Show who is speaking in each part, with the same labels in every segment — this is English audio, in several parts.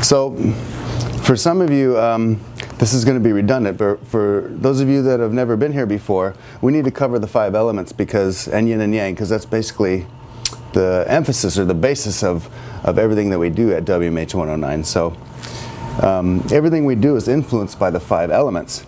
Speaker 1: So for some of you, this is going to be redundant, but for those of you that have never been here before, we need to cover the 5 elements and yin and yang, because that's basically the emphasis or the basis of everything that we do at WMH 109. So everything we do is influenced by the 5 elements.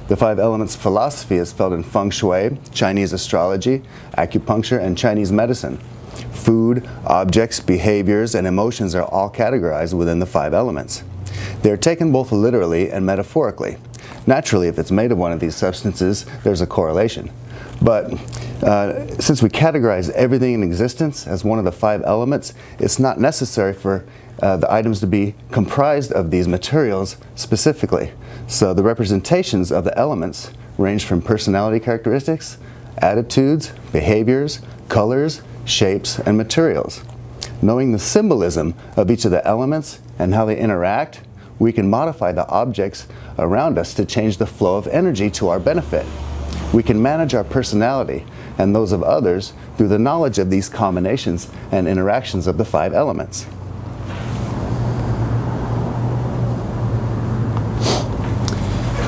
Speaker 1: The 5 elements philosophy is found in Fung Shui, Chinese astrology, acupuncture, and Chinese medicine. Food, objects, behaviors, and emotions are all categorized within the 5 elements. They are taken both literally and metaphorically. Naturally, if it's made of one of these substances, there's a correlation. But since we categorize everything in existence as one of the 5 elements, it's not necessary for the items to be comprised of these materials specifically. So the representations of the elements range from personality characteristics, attitudes, behaviors, colors, shapes, and materials. Knowing the symbolism of each of the elements and how they interact, we can modify the objects around us to change the flow of energy to our benefit. We can manage our personality and those of others through the knowledge of these combinations and interactions of the 5 elements.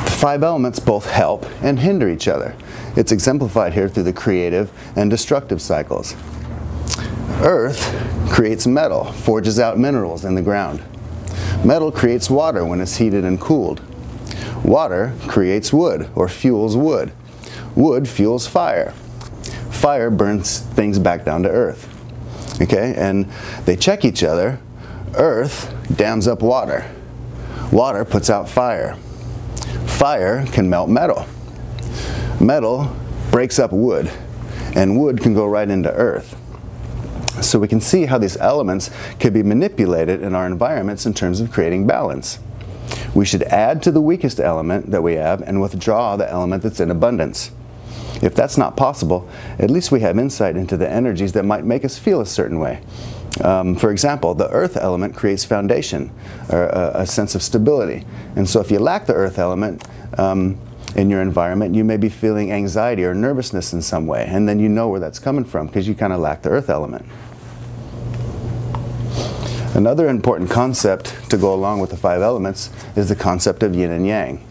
Speaker 1: The 5 elements both help and hinder each other. It's exemplified here through the creative and destructive cycles. Earth creates metal, forges out minerals in the ground. Metal creates water when it's heated and cooled. Water creates wood, or fuels wood. Wood fuels fire. Fire burns things back down to earth. Okay, and they check each other. Earth dams up water. Water puts out fire. Fire can melt metal. Metal breaks up wood, and wood can go right into earth. So we can see how these elements can be manipulated in our environments in terms of creating balance. We should add to the weakest element that we have and withdraw the element that's in abundance. If that's not possible, at least we have insight into the energies that might make us feel a certain way. For example, the earth element creates foundation, or a sense of stability. And so if you lack the earth element in your environment, you may be feeling anxiety or nervousness in some way, and then you know where that's coming from because you kind of lack the earth element. Another important concept to go along with the 5 elements is the concept of yin and yang.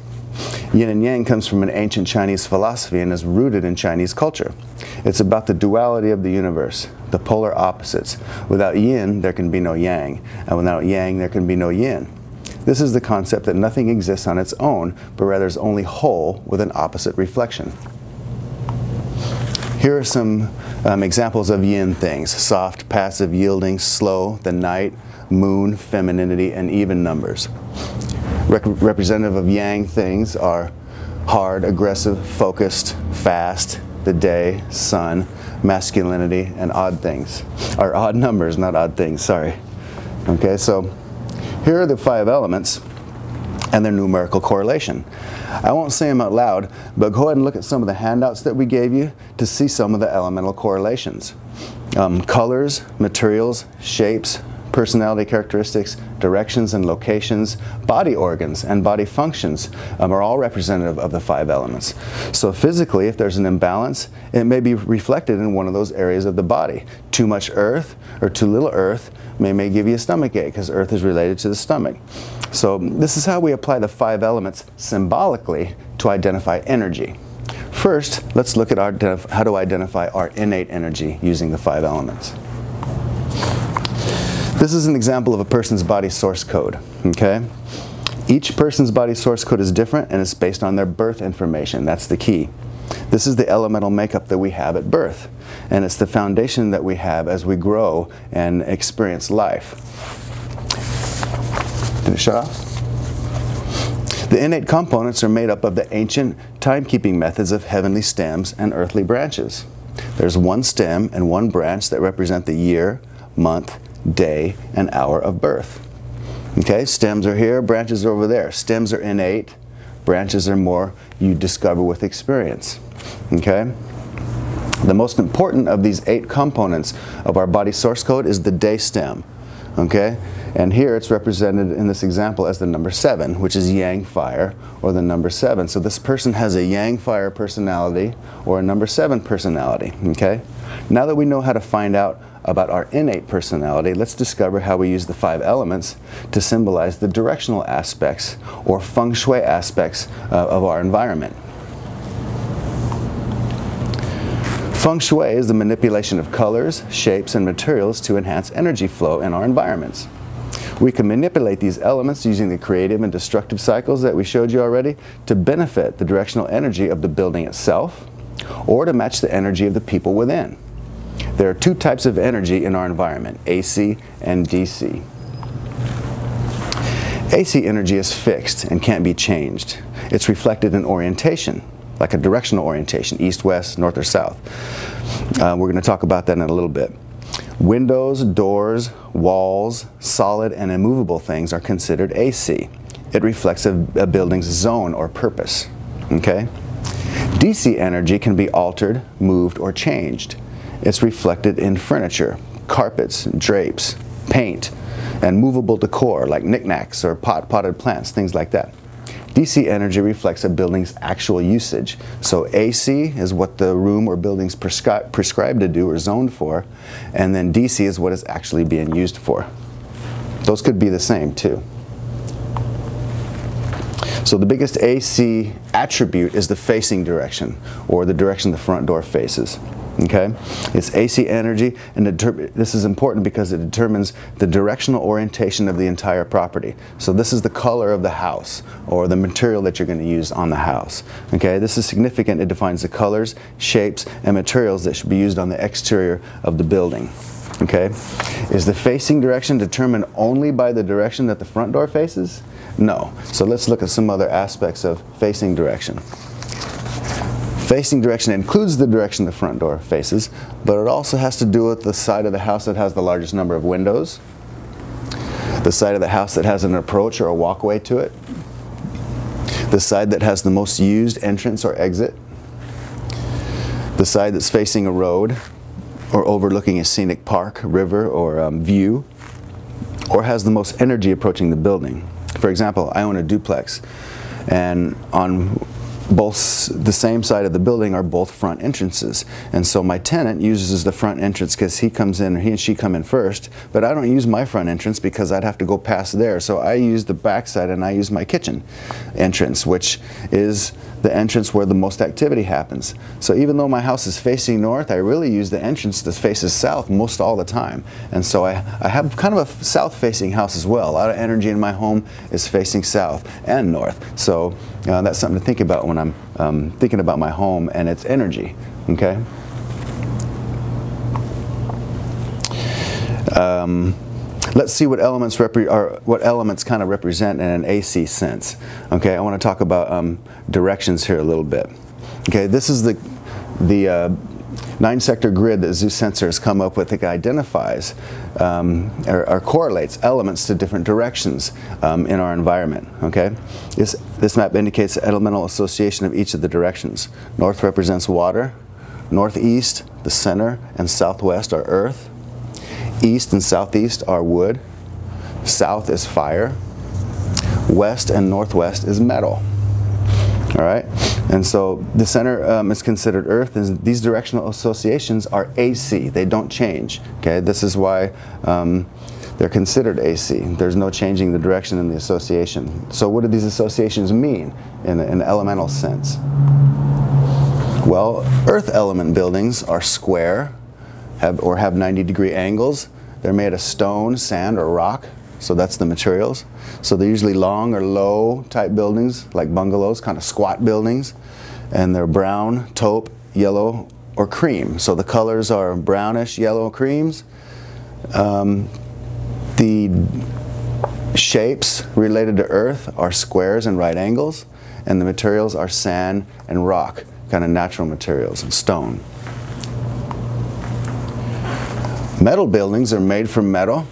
Speaker 1: Yin and yang comes from an ancient Chinese philosophy and is rooted in Chinese culture. It's about the duality of the universe, the polar opposites. Without yin, there can be no yang, and without yang, there can be no yin. This is the concept that nothing exists on its own, but rather is only whole with an opposite reflection. Here are some examples of yin things: soft, passive, yielding, slow, the night, moon, femininity, and even numbers. Representative of yang things are hard, aggressive, focused, fast, the day, sun, masculinity, and odd things. Or odd numbers, not odd things, sorry. Okay, so here are the 5 elements and their numerical correlation. I won't say them out loud, but go ahead and look at some of the handouts that we gave you to see some of the elemental correlations. Colors, materials, shapes, personality characteristics, directions and locations, body organs, and body functions are all representative of the 5 elements. So physically, if there's an imbalance, it may be reflected in one of those areas of the body. Too much earth or too little earth may give you a stomach ache, because earth is related to the stomach. So this is how we apply the 5 elements symbolically to identify energy. First, let's look at how to identify our innate energy using the 5 elements. This is an example of a person's body source code, okay? Each person's body source code is different, and it's based on their birth information. That's the key. This is the elemental makeup that we have at birth, and it's the foundation that we have as we grow and experience life. Did it shut off? The innate components are made up of the ancient timekeeping methods of heavenly stems and earthly branches. There's one stem and one branch that represent the year, month, day, and hour of birth. Okay, stems are here, branches are over there. Stems are innate, branches are more you discover with experience. Okay? The most important of these 8 components of our body source code is the day stem. okay? And here it's represented in this example as the number 7, which is yang fire, or the number 7. So this person has a yang fire personality or a number 7 personality, okay? Now that we know how to find out about our innate personality, let's discover how we use the 5 elements to symbolize the directional aspects or Feng Shui aspects of our environment. Feng Shui is the manipulation of colors, shapes, and materials to enhance energy flow in our environments. We can manipulate these elements using the creative and destructive cycles that we showed you already to benefit the directional energy of the building itself or to match the energy of the people within. There are 2 types of energy in our environment, AC and DC. AC energy is fixed and can't be changed. It's reflected in orientation, like a directional orientation, east, west, north, or south. We're going to talk about that in a little bit. Windows, doors, walls, solid and immovable things are considered AC. It reflects a building's zone or purpose. Okay? DC energy can be altered, moved, or changed. It's reflected in furniture, carpets, drapes, paint, and movable decor like knickknacks or potted plants, things like that. DC energy reflects a building's actual usage. So AC is what the room or building's prescribed to do or zoned for, and then DC is what it's actually being used for. Those could be the same too. So the biggest AC attribute is the facing direction, or the direction the front door faces. Okay? It's AC energy, and this is important because it determines the directional orientation of the entire property. So this is the color of the house, or the material that you're going to use on the house. Okay? This is significant. It defines the colors, shapes, and materials that should be used on the exterior of the building. Okay? Is the facing direction determined only by the direction that the front door faces? No. So let's look at some other aspects of facing direction. Facing direction includes the direction the front door faces, but it also has to do with the side of the house that has the largest number of windows, the side of the house that has an approach or a walkway to it, the side that has the most used entrance or exit, the side that's facing a road or overlooking a scenic park, river, or view, or has the most energy approaching the building. For example, I own a duplex, and on both the same side of the building are both front entrances, and so my tenant uses the front entrance because he comes in, he and she come in first, but I don't use my front entrance because I'd have to go past there, so I use the back side and I use my kitchen entrance, which is the entrance where the most activity happens. So even though my house is facing north, I really use the entrance that faces south most all the time, and so I have kind of a south-facing house as well. A lot of energy in my home is facing south and north, so that's something to think about when I'm thinking about my home and its energy. Okay. Let's see what elements kind of represent in an AC sense. Okay, I want to talk about directions here a little bit. Okay, this is the 9-sector grid that Zoo Sensor has come up with that identifies or correlates elements to different directions in our environment. Okay, this map indicates the elemental association of each of the directions. North represents water, northeast, the center, and southwest are earth. East and southeast are wood. South is fire. West and northwest is metal. All right, and so the center is considered earth, and these directional associations are AC. They don't change. Okay, this is why they're considered AC. There's no changing the direction in the association. So what do these associations mean in an elemental sense? Well, earth element buildings are square, have 90-degree angles. They're made of stone, sand, or rock, so that's the materials. So they're usually long or low type buildings, like bungalows, kind of squat buildings, and they're brown, taupe, yellow, or cream. So the colors are brownish, yellow, creams. The shapes related to earth are squares and right angles, and the materials are sand and rock, kind of natural materials, and stone. Metal buildings are made from metal.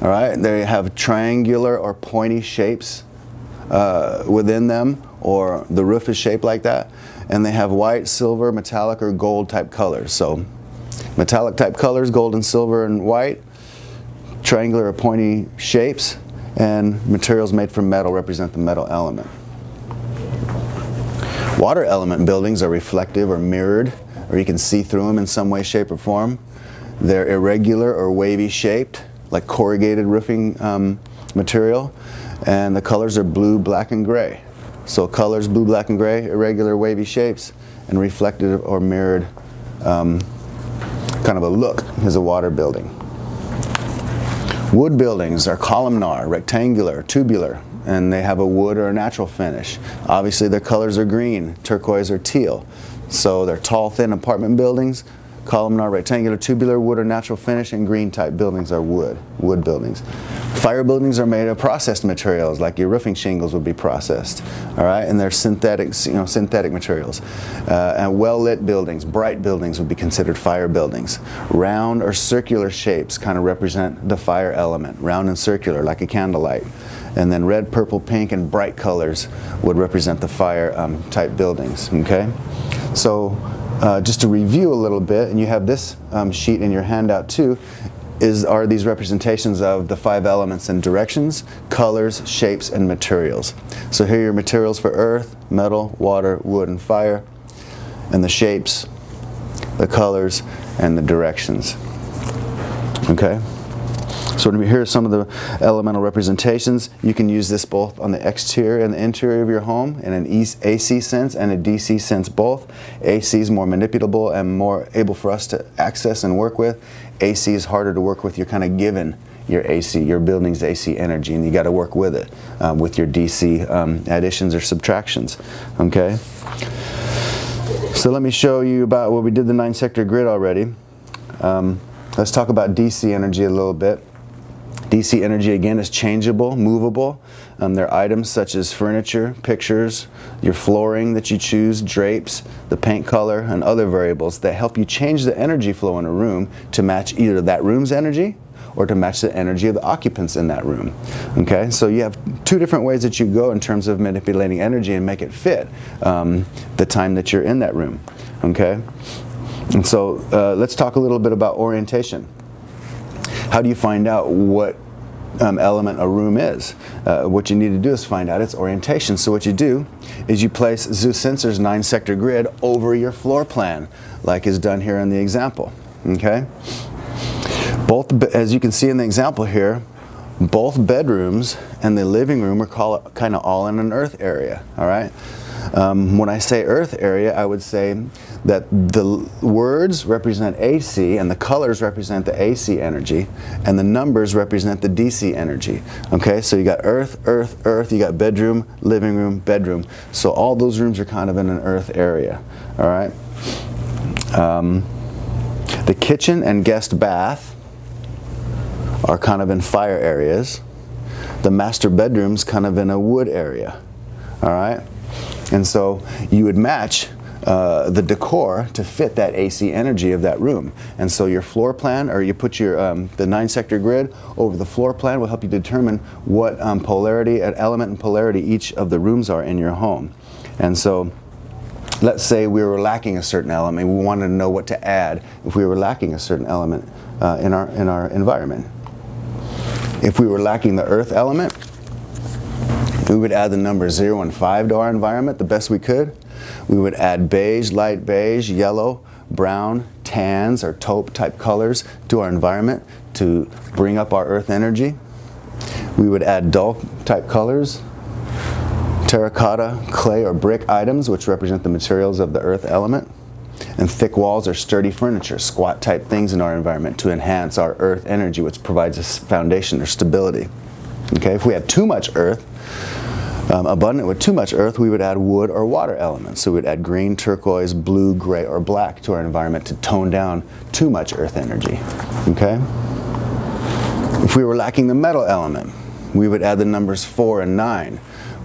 Speaker 1: All right, they have triangular or pointy shapes within them, or the roof is shaped like that, and they have white, silver, metallic, or gold type colors. So metallic type colors, gold and silver and white. triangular or pointy shapes, and materials made from metal represent the metal element. Water element buildings are reflective or mirrored, or you can see through them in some way, shape, or form. They're irregular or wavy shaped, like corrugated roofing material, and the colors are blue, black, and gray. So colors, blue, black, and gray, irregular, wavy shapes, and reflective or mirrored kind of a look is a water building. Wood buildings are columnar, rectangular, tubular, and they have a wood or a natural finish. Obviously their colors are green, turquoise, or teal. So they're tall, thin apartment buildings. Columnar, rectangular, tubular, wood or natural finish, and green type buildings are wood buildings. Fire buildings are made of processed materials, like your roofing shingles would be processed, all right, and they're synthetic, synthetic materials. And well-lit buildings, bright buildings would be considered fire buildings. Round or circular shapes kind of represent the fire element, round and circular, like a candlelight. And then red, purple, pink, and bright colors would represent the fire type buildings, okay? So just to review a little bit, and you have this sheet in your handout too, are these representations of the 5 elements and directions, colors, shapes, and materials. So here are your materials for earth, metal, water, wood, and fire, and the shapes, the colors, and the directions. Okay? So here are some of the elemental representations. You can use this both on the exterior and the interior of your home in an AC sense and a DC sense both. AC is more manipulable and more able for us to access and work with. AC is harder to work with. You're kind of given your AC, your building's AC energy, and you got to work with it with your DC additions or subtractions. Okay? So let me show you about, well, we did the 9-sector grid already. Let's talk about DC energy a little bit. DC energy, again, is changeable, movable. There are items such as furniture, pictures, your flooring that you choose, drapes, the paint color, and other variables that help you change the energy flow in a room to match either that room's energy or to match the energy of the occupants in that room. Okay, so you have 2 different ways that you go in terms of manipulating energy and make it fit the time that you're in that room. Okay, and so let's talk a little bit about orientation. How do you find out what element a room is? What you need to do is find out its orientation. So what you do is you place Zeus Sensor's 9-sector grid over your floor plan, like is done here in the example. Okay? Both, as you can see in the example here, both bedrooms and the living room are kind of all in an earth area. All right? When I say earth area, I would say that the words represent AC and the colors represent the AC energy and the numbers represent the DC energy. Okay, so you got earth, earth, earth, you got bedroom, living room, bedroom. So all those rooms are kind of in an earth area. All right. The kitchen and guest bath are kind of in fire areas. The master bedroom's kind of in a wood area. All right. And so you would match the decor to fit that AC energy of that room. And so your floor plan, or you put your the 9-sector grid over the floor plan, will help you determine what polarity, element and polarity each of the rooms are in your home. And so let's say we were lacking a certain element. We wanted to know what to add if we were lacking a certain element in our environment. If we were lacking the earth element, we would add the numbers 0 and 5 to our environment the best we could. We would add beige, light beige, yellow, brown, tans, or taupe type colors to our environment to bring up our earth energy. We would add dull type colors, terracotta, clay, or brick items, which represent the materials of the earth element. And thick walls or sturdy furniture, squat type things in our environment to enhance our earth energy, which provides us foundation or stability. Okay, if we had too much earth, abundant with too much earth, we would add wood or water elements. So we'd add green, turquoise, blue, gray, or black to our environment to tone down too much earth energy. Okay? If we were lacking the metal element, we would add the numbers 4 and 9,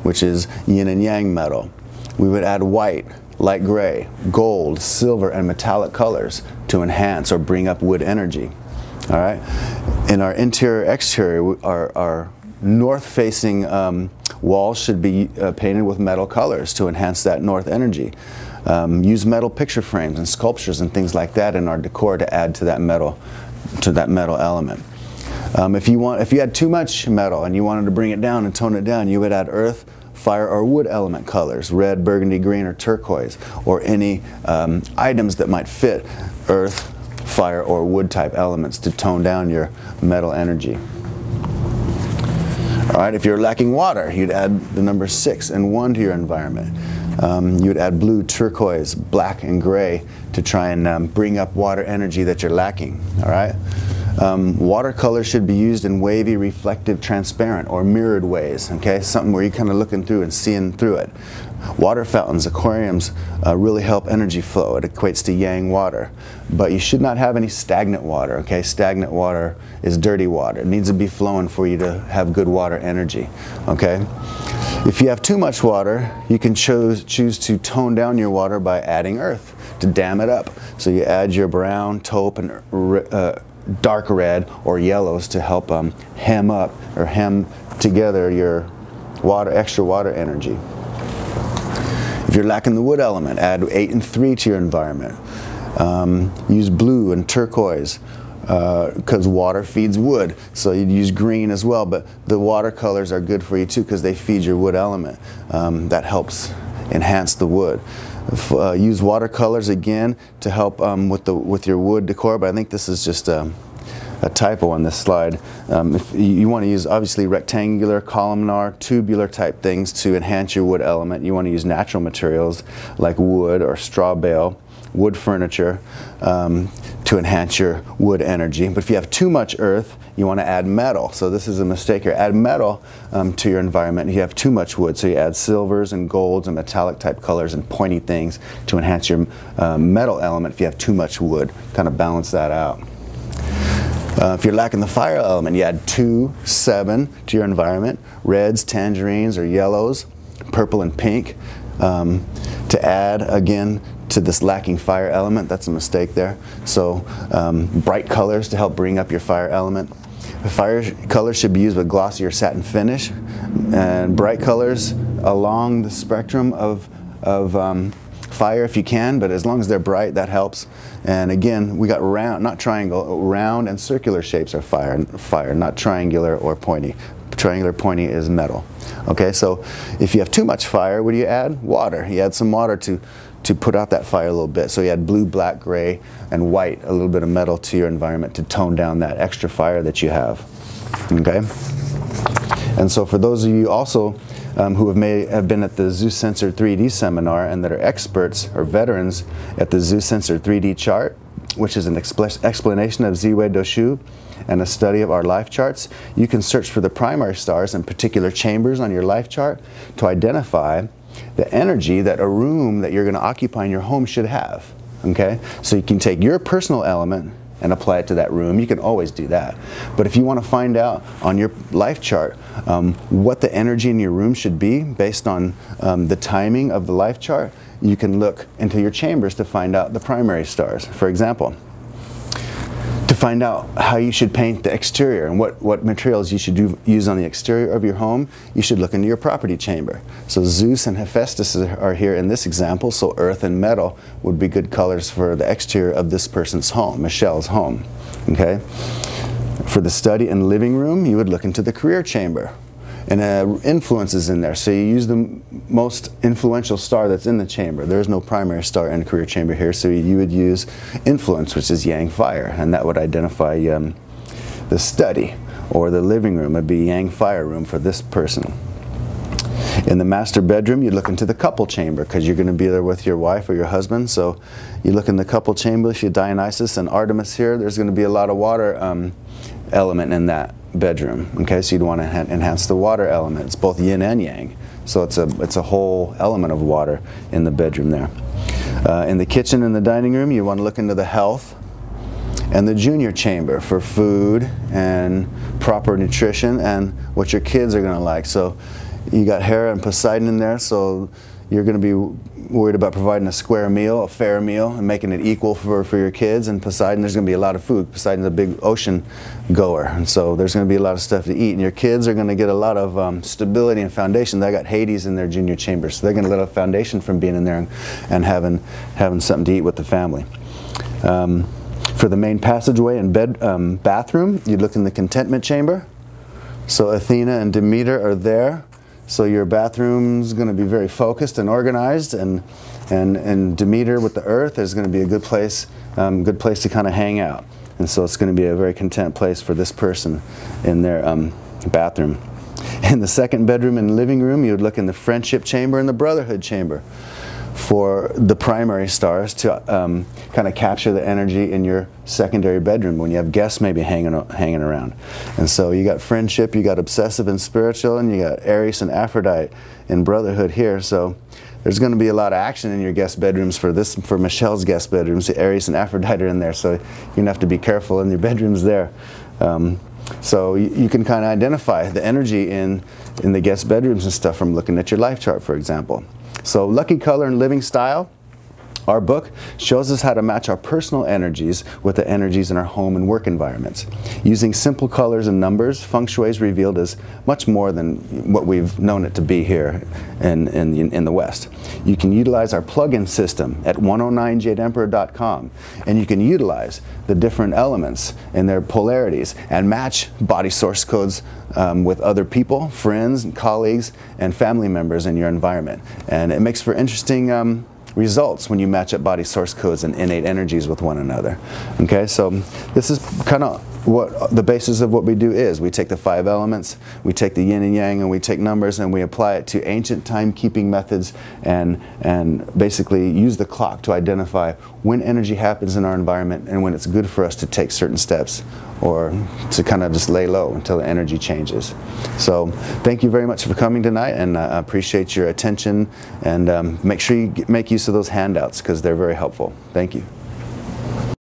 Speaker 1: which is yin and yang metal. We would add white, light gray, gold, silver, and metallic colors to enhance or bring up wood energy. All right? In our interior, exterior, our north-facing walls should be painted with metal colors to enhance that north energy. Use metal picture frames and sculptures and things like that in our decor to add to that metal element. If you had too much metal and you wanted to bring it down and tone it down, you would add earth, fire, or wood element colors, red, burgundy, green, or turquoise, or any items that might fit earth, fire, or wood type elements to tone down your metal energy. All right, if you're lacking water, you'd add the number 6 and 1 to your environment. You would add blue, turquoise, black, and gray to try and bring up water energy that you're lacking. All right. Watercolor should be used in wavy, reflective, transparent, or mirrored ways. Okay, something where you're kind of looking through and seeing through it. Water fountains, aquariums really help energy flow. It equates to yang water. But you should not have any stagnant water. Okay, stagnant water is dirty water. It needs to be flowing for you to have good water energy. Okay. If you have too much water, you can choose to tone down your water by adding earth to dam it up. So you add your brown, taupe, and dark red or yellows to help hem up or hem together your extra water energy. If you're lacking the wood element, add 8 and 3 to your environment. Use blue and turquoise because water feeds wood, so you'd use green as well, but the watercolors are good for you too because they feed your wood element. That helps enhance the wood. Use watercolors again to help with your wood decor, but I think this is just a typo on this slide. If you want to use obviously rectangular, columnar, tubular type things to enhance your wood element, you want to use natural materials like wood or straw bale, wood furniture to enhance your wood energy. But if you have too much earth, you want to add metal. So this is a mistake here. Add metal to your environment. You have too much wood, so you add silvers and golds and metallic type colors and pointy things to enhance your metal element. If you have too much wood, kind of balance that out. If you're lacking the fire element, you add 2, 7 to your environment, reds, tangerines, or yellows, purple and pink. To add again to this lacking fire element, that's a mistake there. So bright colors to help bring up your fire element. The fire colors should be used with glossy or satin finish, and bright colors along the spectrum of fire if you can, but as long as they're bright, that helps. And again, we got round, not triangle, round and circular shapes are fire, not triangular or pointy. Triangular, pointy is metal. Okay, so if you have too much fire, what do you add? Water. You add some water to put out that fire a little bit. So you add blue, black, gray, and white, a little bit of metal to your environment to tone down that extra fire that you have. Okay? And so for those of you also who may have been at the Zoo Sensor 3D seminar and that are experts or veterans at the Zoo Sensor 3D chart, which is an explanation of Ziwei Doshu and a study of our life charts, you can search for the primary stars in particular chambers on your life chart to identify the energy that a room that you're going to occupy in your home should have. Okay? So you can take your personal element and apply it to that room. You can always do that. But if you want to find out on your life chart what the energy in your room should be based on the timing of the life chart, you can look into your chambers to find out the primary stars. For example, to find out how you should paint the exterior and what materials you should use on the exterior of your home, you should look into your property chamber. So Zeus and Hephaestus are here in this example, so earth and metal would be good colors for the exterior of this person's home, Michelle's home. Okay? For the study and living room, you would look into the career chamber. And influences in there, so you use the most influential star that's in the chamber. There's no primary star in the career chamber here, so you would use influence, which is yang fire, and that would identify the study or the living room. Would be yang fire room for this person. In the master bedroom, you look into the couple chamber because you're going to be there with your wife or your husband. So you look in the couple chamber. You Dionysus and Artemis here. There's going to be a lot of water element in that bedroom. Okay, so you'd want to enhance the water element. It's both yin and yang, so it's a whole element of water in the bedroom there. In the kitchen and the dining room, you want to look into the health and the junior chamber for food and proper nutrition and what your kids are going to like. So you got Hera and Poseidon in there, so you're going to be worried about providing a square meal, a fair meal, and making it equal for your kids. And Poseidon, there's going to be a lot of food. Poseidon's a big ocean goer, and so there's going to be a lot of stuff to eat. And your kids are going to get a lot of stability and foundation. They got Hades in their junior chamber, so they're going to get a foundation from being in there and having something to eat with the family. For the main passageway and bathroom, you'd look in the contentment chamber. So Athena and Demeter are there. So your bathroom's going to be very focused and organized, and Demeter with the earth is going to be a good place to kind of hang out. And so it's going to be a very content place for this person in their bathroom. In the second bedroom and living room, you would look in the friendship chamber and the brotherhood chamber for the primary stars to kind of capture the energy in your secondary bedroom when you have guests maybe hanging around. And so you got friendship, you got obsessive and spiritual, and you got Aries and Aphrodite in brotherhood here. So there's going to be a lot of action in your guest bedrooms for Michelle's guest bedrooms. Aries and Aphrodite are in there, so you're going to have to be careful in your bedrooms there. So you can kind of identify the energy in the guest bedrooms and stuff from looking at your life chart, for example. So lucky color and living style. Our book shows us how to match our personal energies with the energies in our home and work environments. Using simple colors and numbers, Feng Shui is revealed as much more than what we've known it to be here in the West. You can utilize our plugin system at 109jadeemperor.com, and you can utilize the different elements and their polarities and match body source codes with other people, friends, and colleagues, and family members in your environment. And it makes for interesting results when you match up body source codes and innate energies with one another. Okay, so this is kind of what the basis of what we do is. We take the 5 elements, we take the yin and yang, and we take numbers and we apply it to ancient timekeeping methods and basically use the clock to identify when energy happens in our environment and when it's good for us to take certain steps or to kind of just lay low until the energy changes. So thank you very much for coming tonight, and I appreciate your attention, and make sure you make use of those handouts because they're very helpful. Thank you.